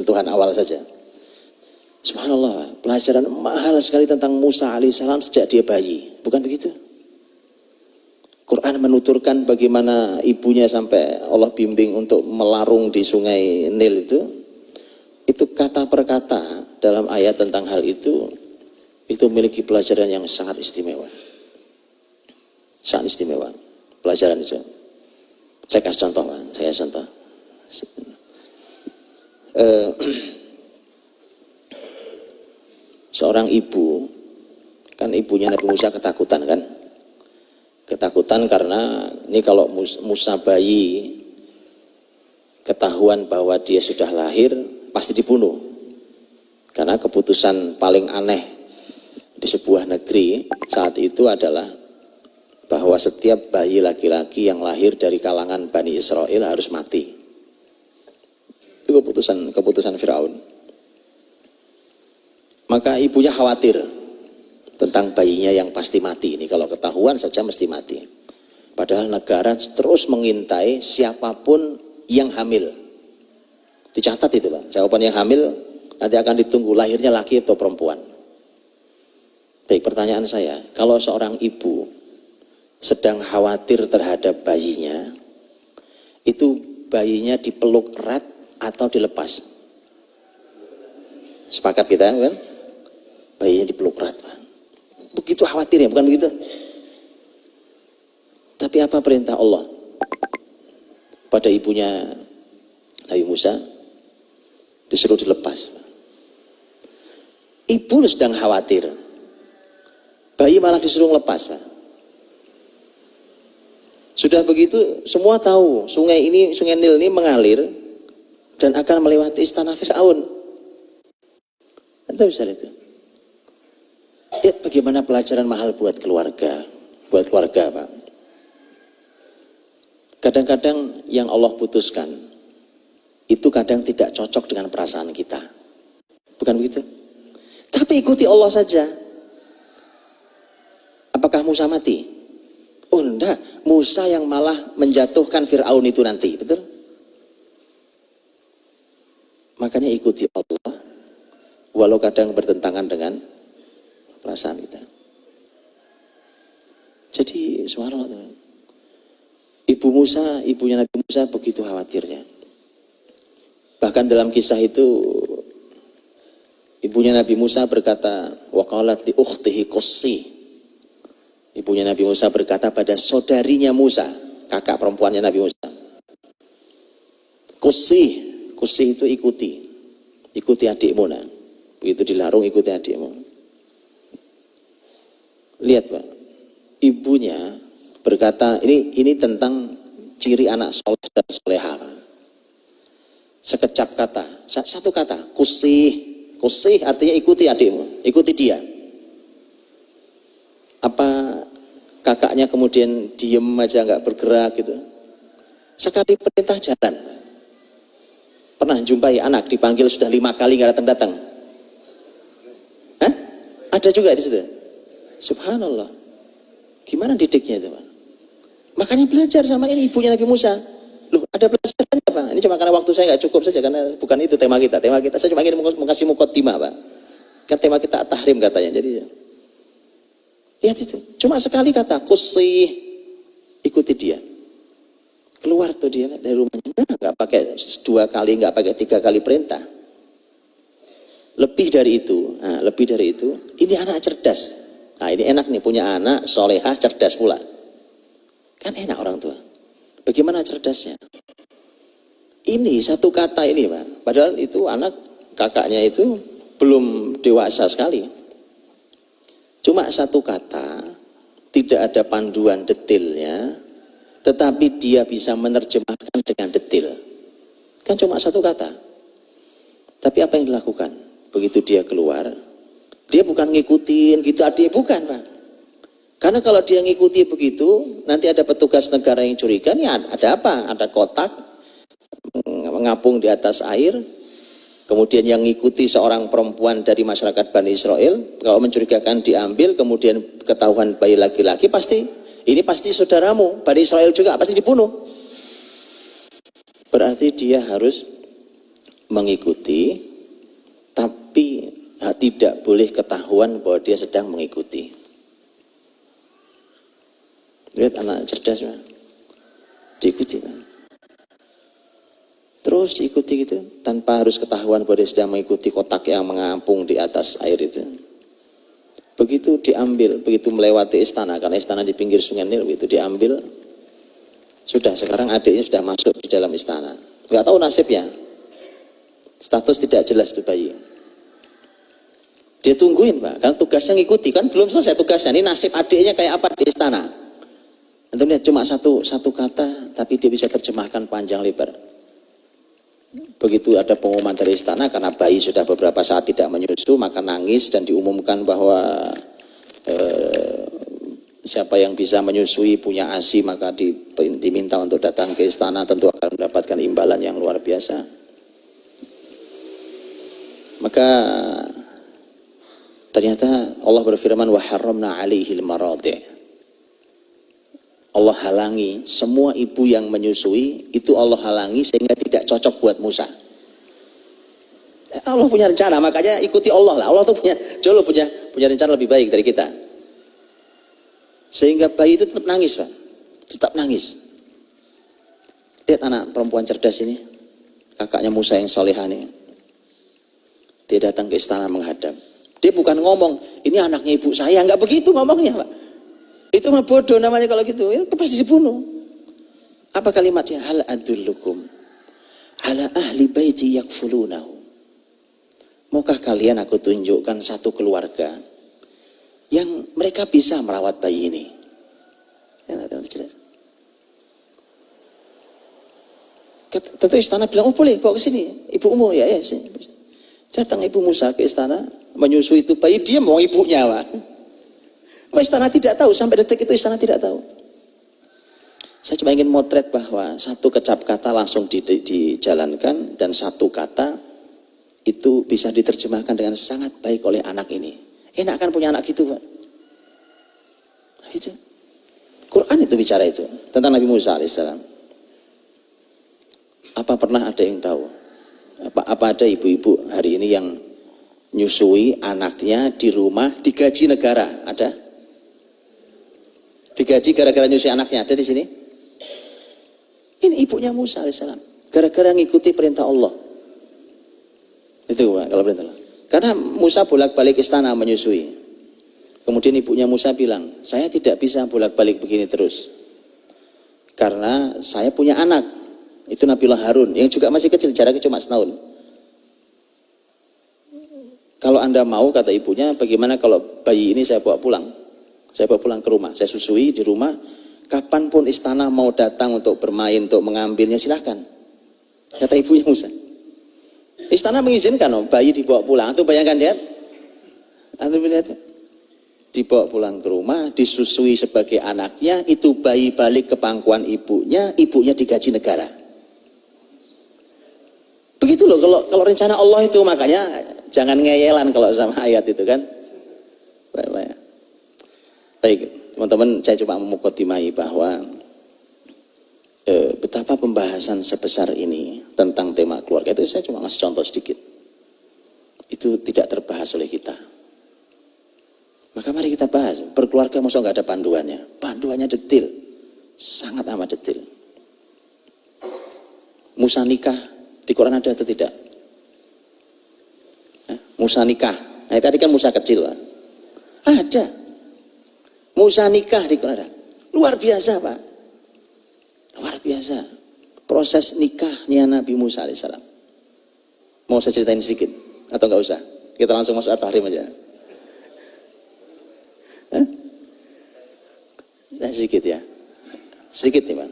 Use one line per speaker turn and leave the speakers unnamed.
sentuhan awal saja. Subhanallah, pelajaran mahal sekali tentang Musa alaihissalam sejak dia bayi. Bukan begitu? Quran menuturkan bagaimana ibunya sampai Allah bimbing untuk melarung di sungai Nil itu kata per kata dalam ayat tentang hal itu memiliki pelajaran yang sangat istimewa. Sangat istimewa pelajaran itu. Saya kasih contoh, Pak. Saya kasih contoh. Seorang ibu, kan ibunya Nabi Musa ketakutan kan? Ketakutan karena ini kalau Musa bayi ketahuan bahwa dia sudah lahir pasti dibunuh. Karena keputusan paling aneh di sebuah negeri saat itu adalah bahwa setiap bayi laki-laki yang lahir dari kalangan Bani Israel harus mati. Itu keputusan Firaun. Maka ibunya khawatir tentang bayinya yang pasti mati. Ini kalau ketahuan saja mesti mati. Padahal negara terus mengintai siapapun yang hamil. Dicatat itu, Pak. Siapapun yang hamil nanti akan ditunggu lahirnya laki atau perempuan. Baik, pertanyaan saya, kalau seorang ibu sedang khawatir terhadap bayinya, itu bayinya dipeluk erat atau dilepas? Sepakat kita kan? Bayinya dipeluk erat, Pak. Begitu khawatirnya, bukan begitu? Tapi apa perintah Allah pada ibunya Nabi Musa? Disuruh dilepas. Ibu sedang khawatir, bayi malah disuruh lepas, Pak. Sudah begitu semua tahu sungai Nil ini mengalir dan akan melewati istana Firaun. Anda bisa lihat itu. Lihat bagaimana pelajaran mahal buat keluarga, Pak. Kadang-kadang yang Allah putuskan itu kadang tidak cocok dengan perasaan kita, bukan begitu? Tapi ikuti Allah saja. Apakah Musa mati? Oh enggak, Musa yang malah menjatuhkan Firaun itu nanti, betul? Makanya ikuti Allah, walau kadang bertentangan dengan perasaan kita. Jadi subhanallah, ibunya Nabi Musa begitu khawatirnya. Bahkan dalam kisah itu ibunya Nabi Musa berkata, waqalat li ukhtihi qussi. Ibunya Nabi Musa berkata pada saudarinya Musa, kakak perempuannya Nabi Musa, qussi itu ikuti adikmu. Nah, begitu dilarung ikuti adikmu. Lihat, Pak, ibunya berkata, ini tentang ciri anak soleh dan soleha. Sekecap kata, satu kata, kusih artinya ikuti adikmu, ikuti dia. Apa kakaknya kemudian diem aja nggak bergerak gitu? Sekali perintah jalan. Pernah jumpai anak dipanggil sudah 5 kali nggak datang? Hah? Ada juga di situ. Subhanallah. Gimana didiknya itu, Pak? Makanya belajar sama ini ibunya Nabi Musa. Loh, ada pelajarannya, Pak. Ini cuma karena waktu saya nggak cukup saja, karena bukan itu tema kita. Tema kita saya cuma ingin mengasih muqaddimah, Pak. Kan tema kita tahrim katanya. Jadi lihat itu. Cuma sekali kata, kusih, ikuti dia. Keluar tuh dia dari rumahnya. Nggak pakai 2 kali, nggak pakai 3 kali perintah. Lebih dari itu, ini anak cerdas. Nah, ini enak nih, punya anak solehah cerdas pula. Kan enak orang tua. Bagaimana cerdasnya? Ini satu kata ini, Pak. Padahal itu anak kakaknya itu belum dewasa sekali. Cuma satu kata, tidak ada panduan detailnya, tetapi dia bisa menerjemahkan dengan detail. Kan cuma satu kata. Tapi apa yang dilakukan? Begitu dia keluar, dia bukan ngikutin gitu adik, bukan, Pak. Karena kalau dia ngikuti begitu, nanti ada petugas negara yang curiga, nih ada apa? Ada kotak mengapung di atas air, kemudian yang ngikuti seorang perempuan dari masyarakat Bani Israel, kalau mencurigakan diambil, kemudian ketahuan bayi laki-laki, ini pasti saudaramu, Bani Israel juga, pasti dibunuh. Berarti dia harus mengikuti, tapi tidak boleh ketahuan bahwa dia sedang mengikuti. Lihat anak cerdas, diikuti. Terus diikuti gitu, tanpa harus ketahuan bahwa dia sedang mengikuti kotak yang mengapung di atas air itu. Begitu diambil, begitu melewati istana, karena istana di pinggir sungai Nil, begitu diambil, sudah sekarang adiknya sudah masuk di dalam istana. Nggak tahu nasibnya, status tidak jelas itu bayi. Dia tungguin Pak, kan tugasnya ngikuti, kan belum selesai tugasnya. Ini nasib adiknya kayak apa di istana. Nanti lihat cuma satu kata, tapi dia bisa terjemahkan panjang lebar. Begitu ada pengumuman dari istana, karena bayi sudah beberapa saat tidak menyusu, maka nangis dan diumumkan bahwa siapa yang bisa menyusui punya ASI maka diminta untuk datang ke istana, tentu akan mendapatkan imbalan yang luar biasa. Maka ternyata Allah berfirman wa harramna 'alaihil maradhi'. Allah halangi semua ibu yang menyusui, itu Allah halangi sehingga tidak cocok buat Musa. Allah punya rencana, makanya ikuti Allah lah. Allah tuh jauh punya rencana lebih baik dari kita. Sehingga bayi itu tetap nangis, Pak. Tetap nangis. Lihat anak perempuan cerdas ini, kakaknya Musa yang solehah ini. Dia datang ke istana menghadap. Dia bukan ngomong, ini anaknya ibu saya, nggak begitu ngomongnya, Pak. Itu mah bodoh namanya kalau gitu, itu pasti dibunuh. Apa kalimatnya? Hal adullukum ala ahli baiti yakfulunahu. Maukah kalian aku tunjukkan satu keluarga yang mereka bisa merawat bayi ini? Tentu istana bilang, oh boleh, bawa ke sini. Ibumu, ya sini. Datang ibu Musa ke istana, menyusui itu bayi, dia mau ibunya, Pak. Istana tidak tahu, sampai detik itu istana tidak tahu. Saya cuma ingin motret bahwa satu kecap kata langsung dijalankan, dan satu kata itu bisa diterjemahkan dengan sangat baik oleh anak ini. Enak kan punya anak gitu, Pak? Itu Quran itu bicara itu tentang Nabi Musa alaihissalam. Apa pernah ada yang tahu? Apa ada ibu-ibu hari ini yang nyusui anaknya di rumah digaji negara? Ada? Digaji gara-gara nyusui anaknya, ada di sini? Ini ibunya Musa alaihissalam, gara-gara ngikuti perintah Allah. Itu Pak, kalau perintah Allah. Karena Musa bolak-balik istana menyusui. Kemudian ibunya Musa bilang, saya tidak bisa bolak-balik begini terus. Karena saya punya anak, itu Nabiullah Harun, yang juga masih kecil, jaraknya cuma setahun. Kalau Anda mau, kata ibunya, bagaimana kalau bayi ini saya bawa pulang? Saya bawa pulang ke rumah, saya susui di rumah, kapanpun istana mau datang untuk bermain, untuk mengambilnya, silahkan. Kata ibunya Musa. Istana mengizinkan bayi dibawa pulang. Antum bayangkan lihat. Antum lihat. Dibawa pulang ke rumah, disusui sebagai anaknya, itu bayi balik ke pangkuan ibunya, ibunya digaji negara. Begitu loh kalau rencana Allah itu, makanya jangan ngeyelan kalau sama ayat itu kan. Baik, teman-teman, saya coba memukadimai bahwa betapa pembahasan sebesar ini tentang tema keluarga itu, saya cuma ngasih contoh sedikit. Itu tidak terbahas oleh kita. Maka mari kita bahas, berkeluarga masa nggak ada panduannya. Panduannya detil, sangat amat detil. Musa nikah, di Quran ada atau tidak? Musa nikah, nah tadi kan Musa kecil, Pak. Ada. Musa nikah di Quran, luar biasa, Pak. Luar biasa. Proses nikahnya Nabi Musa alaihissalam. Mau saya ceritain sedikit atau nggak usah? Kita langsung masuk at-tahrim aja. Sedikit ya, sedikit nih, Pak.